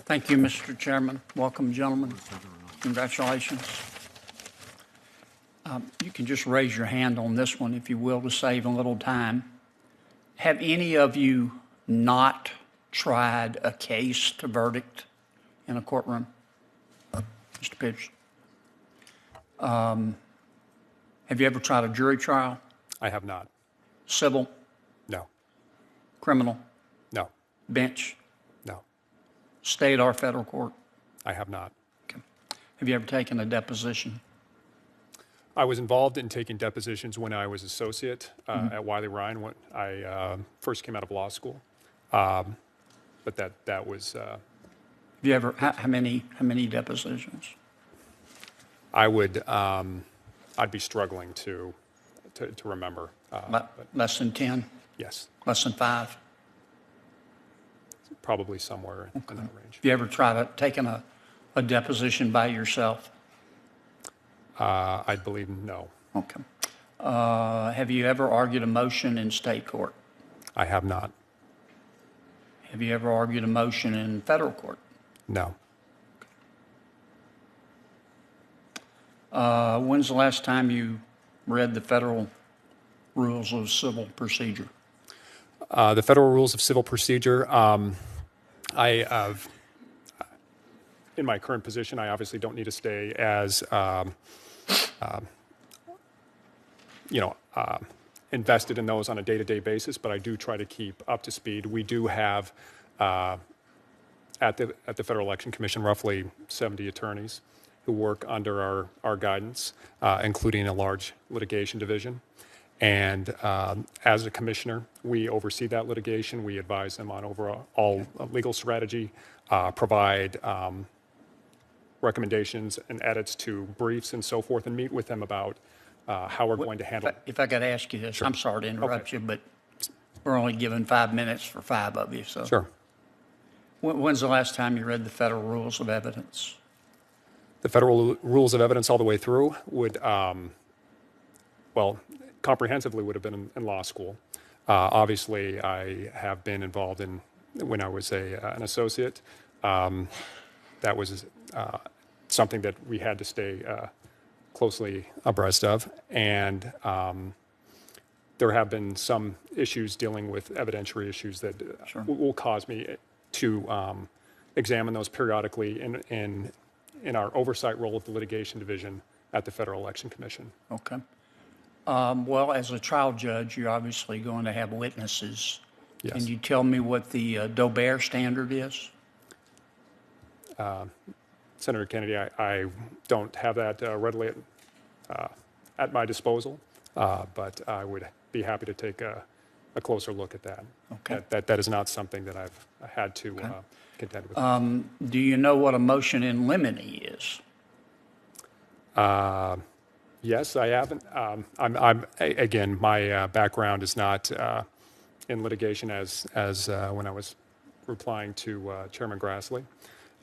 Thank you, Mr. Chairman. Welcome, gentlemen. Congratulations. You can just raise your hand on this one, if you will, to save a little time. Have any of you not tried a case to verdict in a courtroom? Mr. Pitts? Have you ever tried a jury trial? I have not. Civil? No. Criminal? No. Bench? No. State or federal court? I have not. Okay. Have you ever taken a deposition? I was involved in taking depositions when I was associate at Wiley Ryan when I first came out of law school. But that was. Have you ever? How many depositions? I'd be struggling to remember. Less than 10? Yes, Less than 5? probably somewhere in that range. Have you ever tried taking a deposition by yourself? I believe no. Okay. Have you ever argued a motion in state court? I have not. Have you ever argued a motion in federal court? No. When's the last time you read the federal rules of civil procedure? The federal rules of civil procedure. In my current position, I obviously don't need to stay as invested in those on a day-to-day basis, but I do try to keep up to speed. We do have at the Federal Election Commission roughly 70 attorneys who work under our guidance, including a large litigation division. And as a commissioner, we oversee that litigation. We advise them on overall legal strategy, provide recommendations and edits to briefs and so forth, and meet with them about how we're going to handle it. If I could ask you this, Sure. I'm sorry to interrupt Okay. you, but we're only given 5 minutes for 5 of you. So Sure. When's the last time you read the federal rules of evidence? The federal rules of evidence all the way through would, comprehensively would have been in law school. Obviously, I have been involved in, when I was an associate, that was something that we had to stay closely abreast of. And there have been some issues dealing with evidentiary issues that Sure. will cause me to examine those periodically in our oversight role of the litigation division at the Federal Election Commission. Okay. Well, as a trial judge, you're obviously going to have witnesses. Yes. Can you tell me what the Dober standard is? Senator Kennedy, I don't have that readily at my disposal, but I would be happy to take a closer look at that. Okay. That is not something that I've had to contend with. Do you know what a motion in limine is? Yes, I haven't. Again, my background is not in litigation as when I was replying to Chairman Grassley.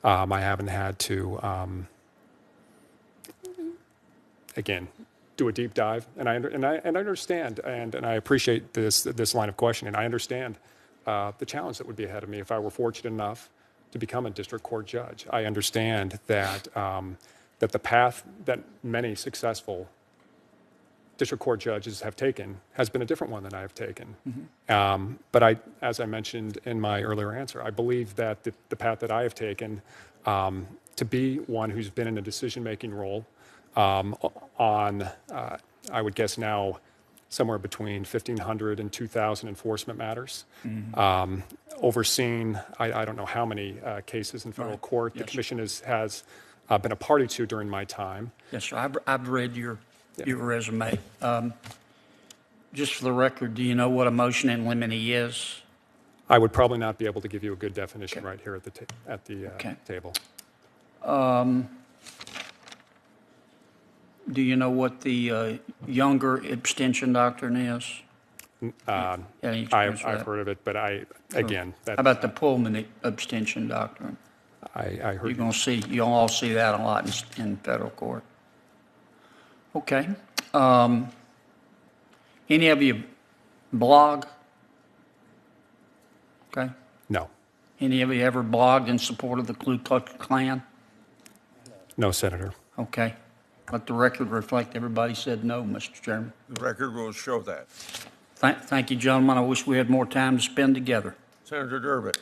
I haven't had to, again, do a deep dive, and I understand, and I appreciate this line of questioning. I understand the challenge that would be ahead of me if I were fortunate enough to become a district court judge. I understand that that the path that many successful district court judges have taken has been a different one than I have taken. Mm-hmm. But as I mentioned in my earlier answer, I believe that the path that I have taken to be one who's been in a decision-making role on, I would guess now, somewhere between 1,500 and 2,000 enforcement matters, mm-hmm. Overseeing, I don't know how many cases in federal court the commission has been a party to during my time. Yes, sir. I've read your resume. Just for the record, do you know what a motion in limine is? I would probably not be able to give you a good definition right here at the table. Do you know what the Younger abstention doctrine is? I've heard of it, but again, how about the Pullman abstention doctrine? I heard You'll all see that a lot in federal court. Okay. Any of you blog? Okay. No. Any of you ever blogged in support of the Ku Klux Klan? No, Senator. Okay. Let the record reflect everybody said no, Mr. Chairman. The record will show that. Thank you, gentlemen. I wish we had more time to spend together. Senator Durbin.